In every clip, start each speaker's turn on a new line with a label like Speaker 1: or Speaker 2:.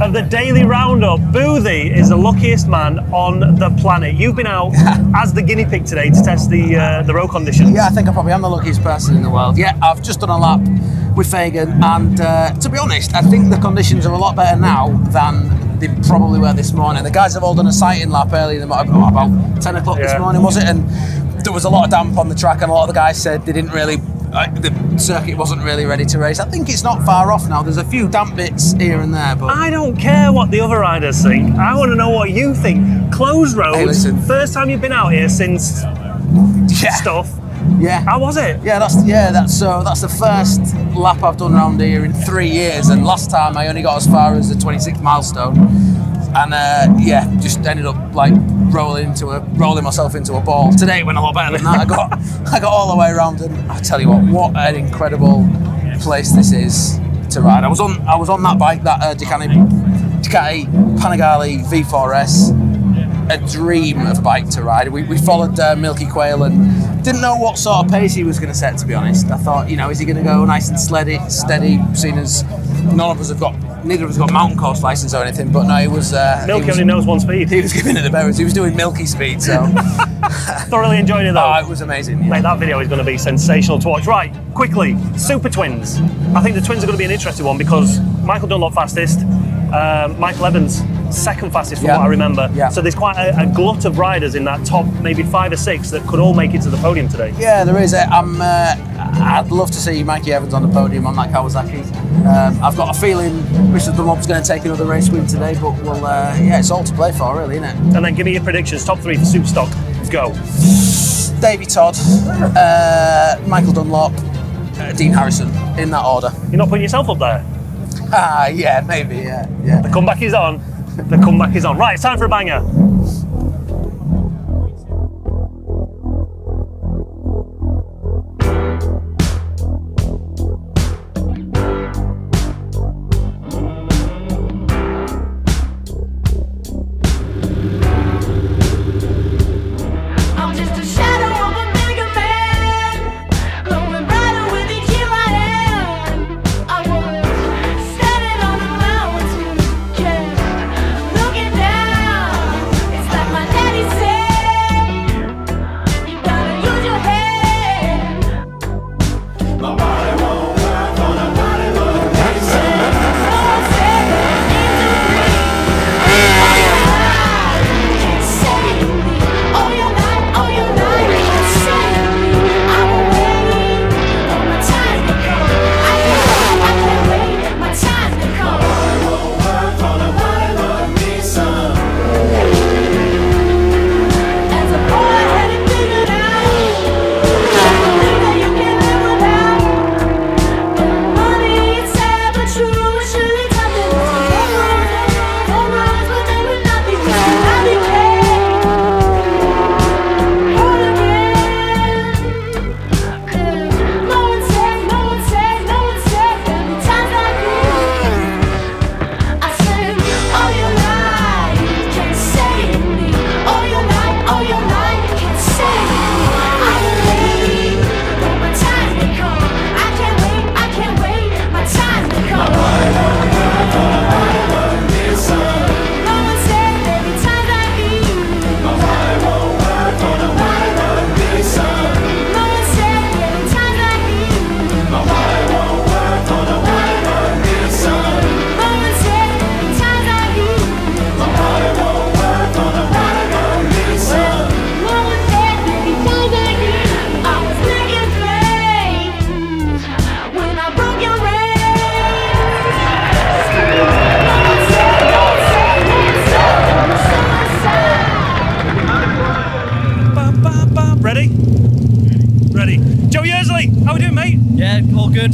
Speaker 1: of the daily roundup. Boothie is the luckiest man on the planet. You've been out as the guinea pig today to test the road conditions.
Speaker 2: Yeah, I think I probably am the luckiest person in the world. Yeah, I've just done a lap with Fagan, and to be honest, I think the conditions are a lot better now than they probably were this morning. The guys have all done a sighting lap early in the morning, about 10 o'clock this morning, was it? And there was a lot of damp on the track, and a lot of the guys said they didn't really, the circuit wasn't really ready to race. I think it's not far off now. There's a few damp bits here and there, but
Speaker 1: I don't care what the other riders think. I want to know what you think. Closed roads.
Speaker 2: Hey, listen.
Speaker 1: First time you've been out here since stuff.
Speaker 2: Yeah.
Speaker 1: How was it?
Speaker 2: Yeah, that's the first lap I've done around here in 3 years, and last time I only got as far as the 26th milestone, and yeah, just ended up like rolling myself into a ball. Today it went a lot better than that. I got all the way around, and I tell you what an incredible place this is to ride. I was on that bike, that Ducati Panigale V4S. A dream of a bike to ride. We followed Milky Quail and didn't know what sort of pace he was going to set, to be honest. I thought, you know, is he going to go nice and steady, seeing as neither of us have got mountain course license or anything, but no, he was...
Speaker 1: Milky only knows one speed.
Speaker 2: He was giving it the berries. He was doing Milky speed, so...
Speaker 1: Thoroughly enjoyed it, though.
Speaker 2: Oh, it was amazing, yeah.
Speaker 1: Mate, that video is going to be sensational to watch. Right, quickly, Super Twins. I think the twins are going to be an interesting one because Michael Dunlop fastest, Michael Evans second fastest from what I remember. Yeah. So there's quite a glut of riders in that top maybe 5 or 6 that could all make it to the podium today. Yeah,
Speaker 2: there is. I'd love to see Mikey Evans on the podium on that Kawasaki. I've got a feeling Mr. Dunlop's going to take another race win today, but we'll, yeah, it's all to play for, really, isn't it?
Speaker 1: And then give me your predictions, top 3 for Superstock. Go.
Speaker 2: Davey Todd, Michael Dunlop, Dean Harrison, in that order.
Speaker 1: You're not putting yourself up there?
Speaker 2: Yeah, maybe, yeah.
Speaker 1: The comeback is on. The comeback is on. Right, it's time for a banger.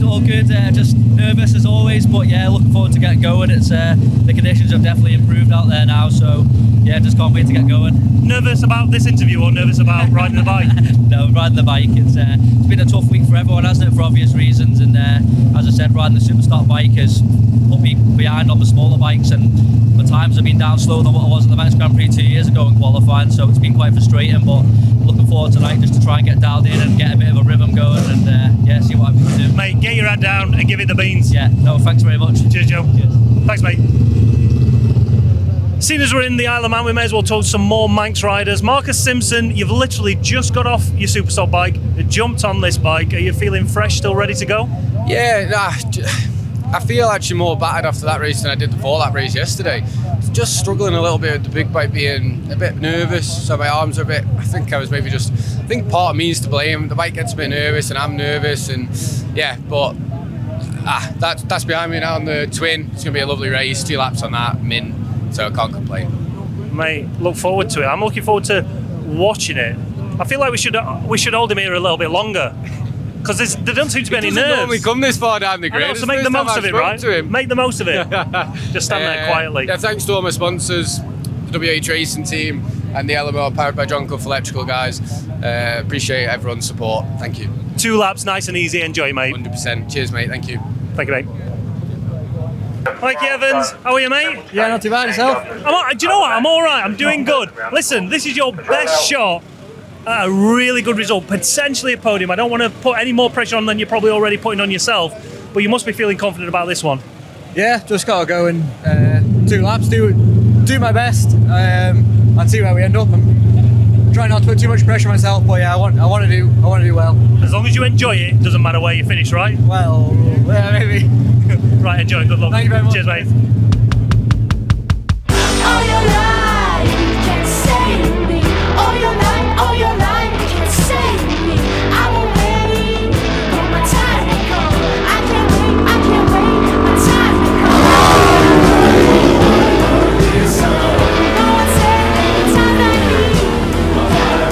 Speaker 3: All good. Just nervous as always, but yeah, looking forward to get going. It's the conditions have definitely improved out there now, so yeah, just can't wait to get going.
Speaker 1: Nervous about this interview or nervous about riding the bike?
Speaker 3: No, riding the bike. It's been a tough week for everyone, hasn't it, for obvious reasons, and as I said, riding the Superstock bike has put me behind on the smaller bikes, and the times have been down slower than what I was at the Manx Grand Prix 2 years ago in qualifying, so it's been quite frustrating, but looking forward tonight just to try and get dialed in and get a bit of a rhythm going, and yeah, see what I can do.
Speaker 1: Mate, get your head down and give it the beans.
Speaker 3: Yeah, no, thanks very much.
Speaker 1: Cheers, Joe.
Speaker 3: Cheers.
Speaker 1: Thanks, mate. Seeing as we're in the Isle of Man, we may as well talk to some more Manx riders. Marcus Simpson, you've literally just got off your Superstock bike, jumped on this bike. Are you feeling fresh, still ready to go?
Speaker 4: Yeah, I feel actually more battered after that race than I did the 4-lap race yesterday. Just struggling a little bit with the big bike, being a bit nervous, so my arms are a bit, I think part of me is to blame. The bike gets a bit nervous and I'm nervous, and yeah, but that's behind me now on the twin. It's going to be a lovely race, 2 laps on that, so I can't complain.
Speaker 1: Mate, look forward to it. I'm looking forward to watching it. I feel like we should hold him here a little bit longer, because there don't seem to be any nerves.
Speaker 4: Normally come this far down the grid.
Speaker 1: So make the most of it, right? Make the most of it. Just stand there quietly.
Speaker 4: Yeah, thanks to all my sponsors, the WH Racing team and the LMO powered by John Cuff Electrical guys. Appreciate everyone's support. Thank you.
Speaker 1: 2 laps, nice and easy. Enjoy, mate.
Speaker 4: 100%. Cheers, mate. Thank you.
Speaker 1: Thank you, mate. Mikey Evans, how are you, mate?
Speaker 5: Yeah, not too bad. Yourself?
Speaker 1: Do you know what? I'm all right. I'm doing good. Listen, this is your best shot at a really good result, potentially a podium. I don't want to put any more pressure on than you're probably already putting on yourself, but you must be feeling confident about this one.
Speaker 5: Yeah, just got to go and 2 laps, do my best, and see where we end up. I'm trying not to put too much pressure on myself, but yeah, I want to do well.
Speaker 1: As long as you enjoy it, doesn't matter where you finish, right?
Speaker 5: Well, yeah, maybe.
Speaker 1: Right, enjoy. Good luck.
Speaker 5: Thank you very much.
Speaker 1: Cheers, mate.
Speaker 6: All your life you can save me. All your life you can save me. I will wait for my time to come. I can't wait my time to come. No one said the time I need. No one said the time I need.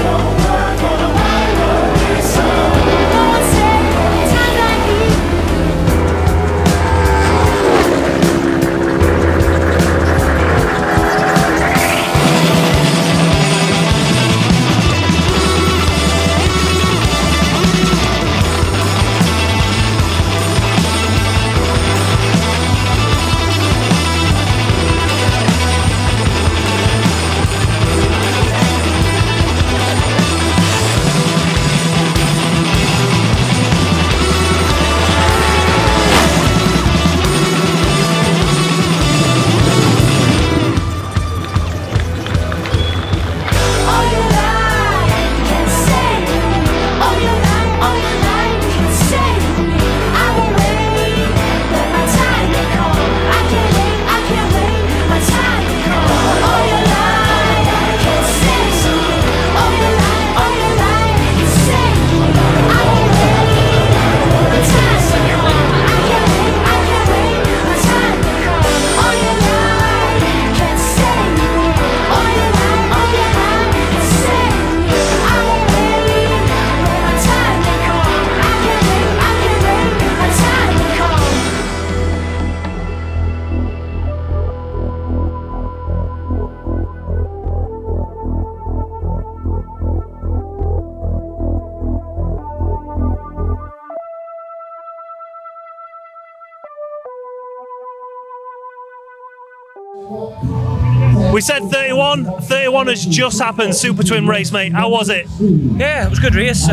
Speaker 1: We said 31. 31 has just happened. Super Twin race, mate. How was it?
Speaker 3: Yeah, it was a good race.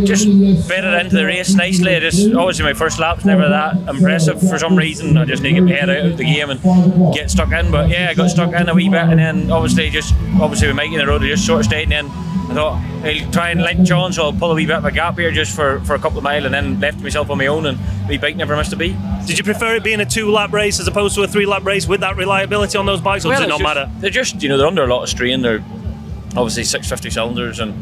Speaker 3: Just bedded into the race nicely. Just obviously my first lap's never that impressive for some reason. I just need to get my head out of the game and get stuck in. But yeah, I got stuck in a wee bit, and then obviously with Mikey in the road, I just sort of stayed. And then I thought I'll try and link John, so I'll pull a wee bit of a gap here just for a couple of miles, and then left myself on my own, and the bike never missed a beat.
Speaker 1: Did you prefer it being a 2-lap race as opposed to a 3-lap race with that reliability on those bikes, or does it not matter?
Speaker 3: They're just, they're under a lot of strain. They're obviously 650 cylinders, and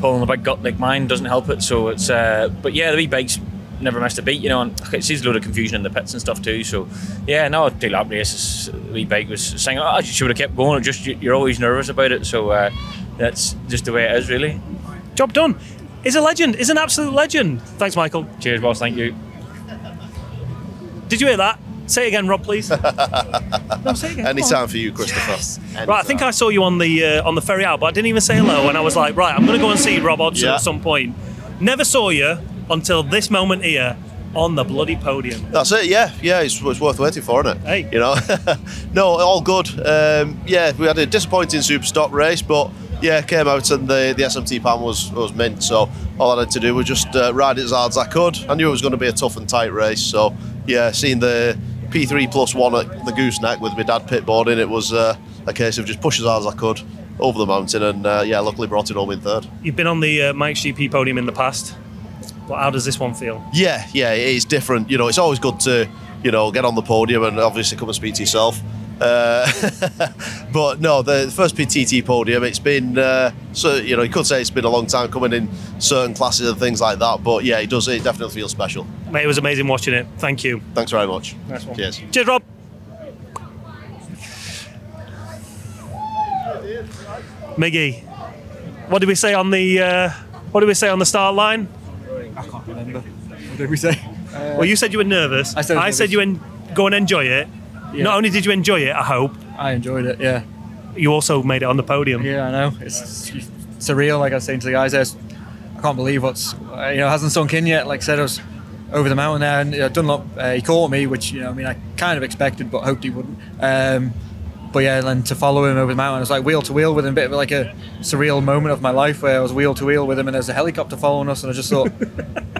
Speaker 3: pulling a big gut like mine doesn't help it. So it's, but yeah, the wee bikes never missed a beat, and it sees a load of confusion in the pits and stuff too. So yeah, no, a 2-lap race, the wee bike was saying, oh, you should have kept going. You're always nervous about it. So that's just the way it is, really.
Speaker 1: Job done. Is a legend. Is an absolute legend. Thanks, Michael.
Speaker 3: Cheers, boss. Thank you.
Speaker 1: Did you hear that? Say it again, Rob, please. No, say it again.
Speaker 7: Anytime for you, Christopher.
Speaker 1: Yes. Right, I think I saw you on the ferry out, but I didn't even say hello, and I was like, right, I'm going to go and see Rob Hodgson at some point. Never saw you until this moment here on the bloody podium.
Speaker 7: That's it, yeah, it's worth waiting for, isn't it?
Speaker 1: Hey.
Speaker 7: You know? No, all good. Yeah, we had a disappointing Superstock race, but yeah, came out and the SMT pan was mint, so all I had to do was just ride it as hard as I could. I knew it was going to be a tough and tight race, so yeah, seeing the P3 plus 1 at the gooseneck with my dad pitboarding. It was a case of just push as hard as I could over the mountain, and yeah, luckily brought it home in third.
Speaker 1: You've been on the Manx GP podium in the past. Well, how does this one feel?
Speaker 7: Yeah, it is different. You know, it's always good to, you know, get on the podium and obviously come and speak to yourself. But no, the first TT podium, it's been, so, you know, you could say it's been a long time coming in certain classes and things like that, but yeah, it definitely feels special.
Speaker 1: Mate, it was amazing watching it. Thank you.
Speaker 7: Thanks very much.
Speaker 1: Nice one.
Speaker 7: Cheers.
Speaker 1: Cheers, Rob. Miggy, what did we say on the start line?
Speaker 5: I can't remember. What did we say?
Speaker 1: Well, you said you were nervous. I said you go and enjoy it. Yeah. Not only did you enjoy it, I hope.
Speaker 5: I enjoyed it, yeah.
Speaker 1: You also made it on the podium.
Speaker 5: Yeah, I know. It's surreal, like I was saying to the guys there. I can't believe what's, hasn't sunk in yet. Like I said, I was over the mountain there, and Dunlop, he caught me, which, I kind of expected, but hoped he wouldn't. But yeah, then to follow him over the mountain, I was like wheel to wheel with him, a bit of like a surreal moment of my life where I was wheel to wheel with him, and there's a helicopter following us, and I just thought,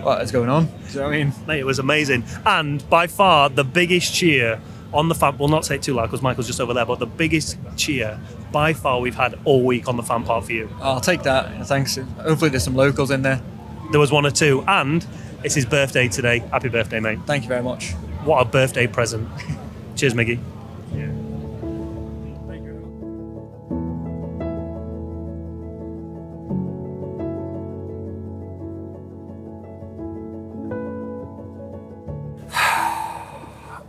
Speaker 5: what is going on? Do you know what I mean?
Speaker 1: Mate, it was amazing. And by far the biggest cheer on the fan, we'll not say it too loud because Michael's just over there, but the biggest cheer by far we've had all week on the fan part for you.
Speaker 5: I'll take that, thanks. Hopefully there's some locals in there.
Speaker 1: There was one or two, and it's his birthday today. Happy birthday, mate.
Speaker 5: Thank you very much.
Speaker 1: What a birthday present. Cheers, Miggy. Yeah.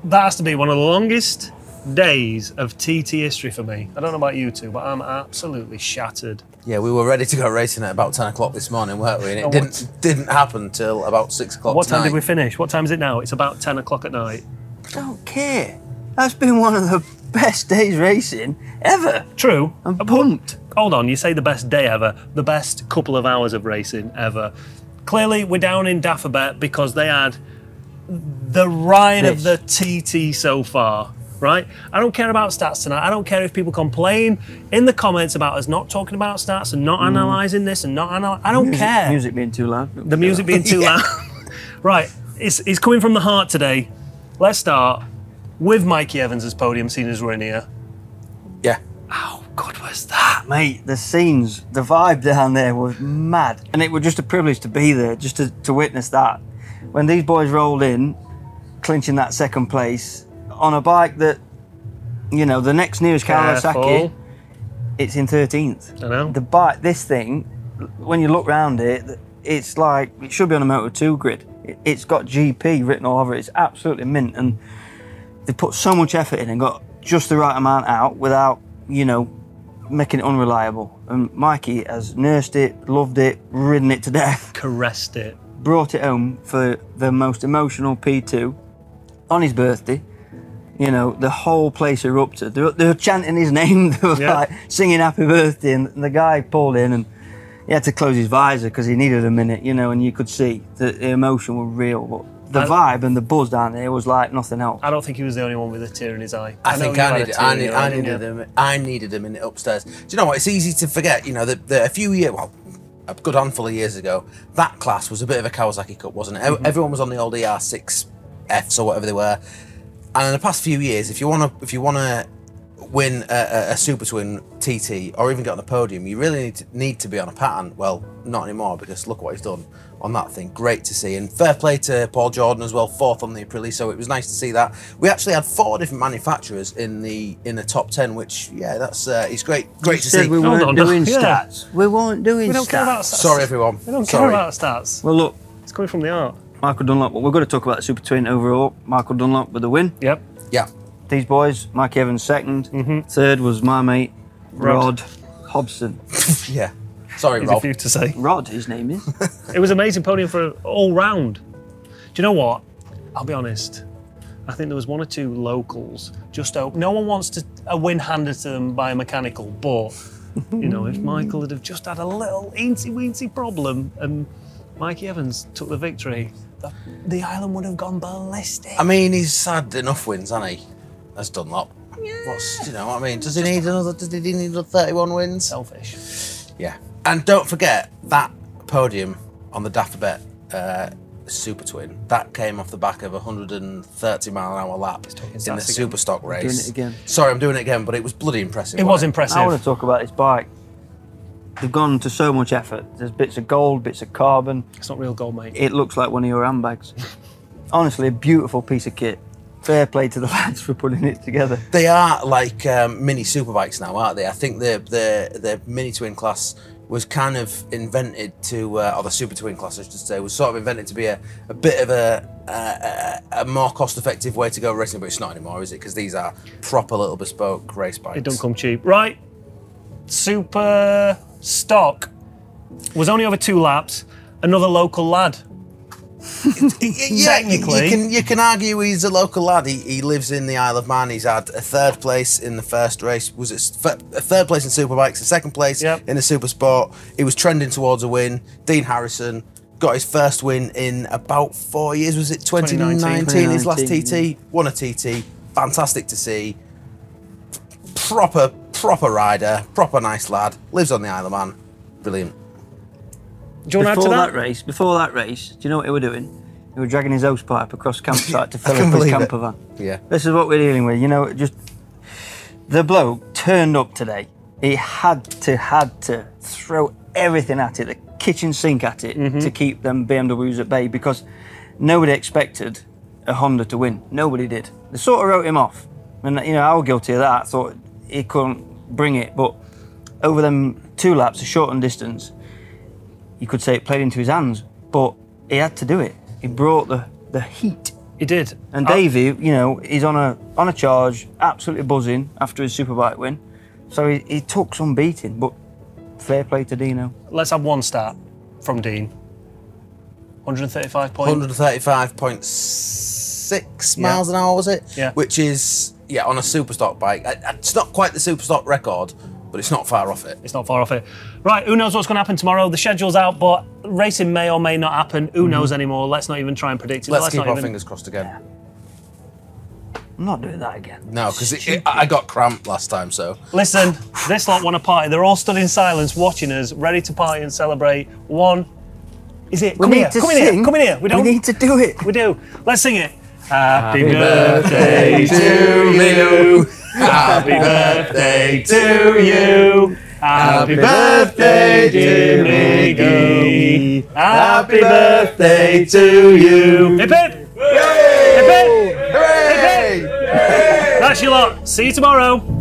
Speaker 1: That has to be one of the longest days of TT history for me. I don't know about you two, but I'm absolutely shattered.
Speaker 2: Yeah, we were ready to go racing at about 10 o'clock this morning, weren't we? And it didn't happen till about 6 o'clock
Speaker 1: What time did we finish? What time is it now? It's about 10 o'clock at night.
Speaker 8: I don't care. That's been one of the best days racing ever.
Speaker 1: True.
Speaker 8: I'm pumped.
Speaker 1: Hold on, you say the best day ever, the best couple of hours of racing ever. Clearly, we're down in Daffabet because they had the ride of the TT so far, right? I don't care about stats tonight. I don't care if people complain in the comments about us not talking about stats and not analysing this and not analysing. I don't care.
Speaker 8: Music being too loud.
Speaker 1: The music being too loud. Right, it's coming from the heart today. Let's start with Mikey Evans' podium, seeing as we're in here.
Speaker 2: Yeah.
Speaker 8: How good was that, mate? The scenes, the vibe down there was mad. And it was just a privilege to be there, just to witness that. When these boys rolled in, clinching that second place, on a bike that, the next nearest Kawasaki, it's in 13th.
Speaker 1: I know.
Speaker 8: The bike, this thing, when you look round it, it's like, it should be on a Moto2 grid. It's got GP written all over it. It's absolutely mint. And they put so much effort in and got just the right amount out without, making it unreliable. And Mikey has nursed it, loved it, ridden it to death.
Speaker 1: Caressed it.
Speaker 8: Brought it home for the most emotional P2 on his birthday. The whole place erupted. They were chanting his name. They were like singing happy birthday, and the guy pulled in and he had to close his visor because he needed a minute, and you could see that the emotion was real. But the vibe and the buzz down there was like nothing else.
Speaker 1: I don't think he was the only one with a tear in his eye.
Speaker 2: I needed a minute upstairs. Do you know what? It's easy to forget, that a few years, a good handful of years ago, that class was a bit of a Kawasaki Cup, wasn't it? Everyone was on the old ER6Fs or whatever they were. And in the past few years, if you want to win a Super Twin TT or even get on the podium, you really need to be on a pattern. Well, not anymore, because look what he's done on that thing. Great to see, and fair play to Paul Jordan as well, 4th on the Aprilia. So it was nice to see that. We actually had 4 different manufacturers in the top 10, which that's it's great to see.
Speaker 8: We weren't doing stats. We weren't doing
Speaker 1: We don't care about
Speaker 8: stats.
Speaker 1: stats.
Speaker 2: Sorry, everyone.
Speaker 1: We don't care about stats.
Speaker 8: Well, look,
Speaker 1: it's coming from the art.
Speaker 8: Michael Dunlop. Well, we're going to talk about the Super Twin overall. Michael Dunlop with the win.
Speaker 1: Yep.
Speaker 2: Yeah.
Speaker 8: These boys, Mike Evans 2nd. 3rd was my mate, Rod Hobson.
Speaker 2: Yeah. Sorry,
Speaker 1: Easy
Speaker 2: Rob.
Speaker 1: for you to say.
Speaker 8: Rod, his name is.
Speaker 1: It was an amazing podium for all round. Do you know what? I'll be honest. I think there was 1 or 2 locals. No one wants a win handed to them by a mechanical, but if Michael had have just had a little eensy-weensy problem and Mikey Evans took the victory, the island would have gone ballistic.
Speaker 2: I mean, he's had enough wins, hasn't he? As Dunlop. Yeah. Do you know what I mean? Does he need another 31 wins?
Speaker 1: Selfish.
Speaker 2: Yeah. And don't forget that podium on the Daffabet Super Twin. That came off the back of a 130-mile-an-hour lap in the Super Stock race.
Speaker 8: Doing it again.
Speaker 2: Sorry, I'm doing it again, but it was bloody impressive.
Speaker 1: It was impressive.
Speaker 8: I want to talk about this bike. They've gone to so much effort. There's bits of gold, bits of carbon.
Speaker 1: It's not real gold, mate.
Speaker 8: It looks like one of your handbags. Honestly, a beautiful piece of kit. Fair play to the lads for putting it together.
Speaker 2: They are like mini superbikes now, aren't they? I think the mini twin class was kind of invented to, or the super twin class, I should say, was sort of invented to be a bit of a more cost-effective way to go racing, but it's not anymore, is it? Because these are proper little bespoke race bikes.
Speaker 1: It don't come cheap. Right, Super Stock was only over 2 laps. Another local lad.
Speaker 2: Yeah,
Speaker 1: technically.
Speaker 2: you can argue he's a local lad. He lives in the Isle of Man. He's had a 3rd place in the first race. Was it a 3rd place in Superbikes, a 2nd place in the Super Sport. He was trending towards a win. Dean Harrison got his first win in about 4 years. Was it 2019? His last TT. Won a TT. Fantastic to see. Proper rider. Proper nice lad. Lives on the Isle of Man. Brilliant.
Speaker 1: Do you want to add to that?
Speaker 8: Before that race, do you know what they were doing? They were dragging his hose pipe across the campsite to fill up his camper van.
Speaker 2: Yeah.
Speaker 8: This is what we're dealing with. You know, just the bloke turned up today. He had to throw everything at it, the kitchen sink at it, to keep them BMWs at bay, because nobody expected a Honda to win. Nobody did. They sort of wrote him off, and you know I was guilty of that. I thought he couldn't bring it, but over them 2 laps, a shortened distance, you could say it played into his hands, but he had to do it. He brought the heat.
Speaker 1: He did.
Speaker 8: And Davey, you know, he's on a charge, absolutely buzzing after his Superbike win. So he took some beating, but fair play to Dino.
Speaker 1: Let's have one stat from Dean. 135 points.
Speaker 2: 135.6 miles an hour, was it?
Speaker 1: Yeah.
Speaker 2: Which is, on a super stock bike. It's not quite the super stock record, but it's not far off it.
Speaker 1: It's not far off it. Right, who knows what's going to happen tomorrow? The schedule's out, but racing may or may not happen. Who knows anymore? Let's not even try and predict it.
Speaker 2: Let's keep our fingers crossed again.
Speaker 8: I'm not doing that again.
Speaker 2: No, because I got cramped last time, so.
Speaker 1: Listen, this lot want to party. They're all stood in silence watching us, ready to party and celebrate. One, is it? Come in here. We
Speaker 8: need to do it.
Speaker 1: We do. Let's sing it. Happy birthday to you. Happy birthday to you. Happy birthday, dear Miggy. Happy birthday to you. Hip hip! Hip hip! Hip hip! That's your lot. See you tomorrow.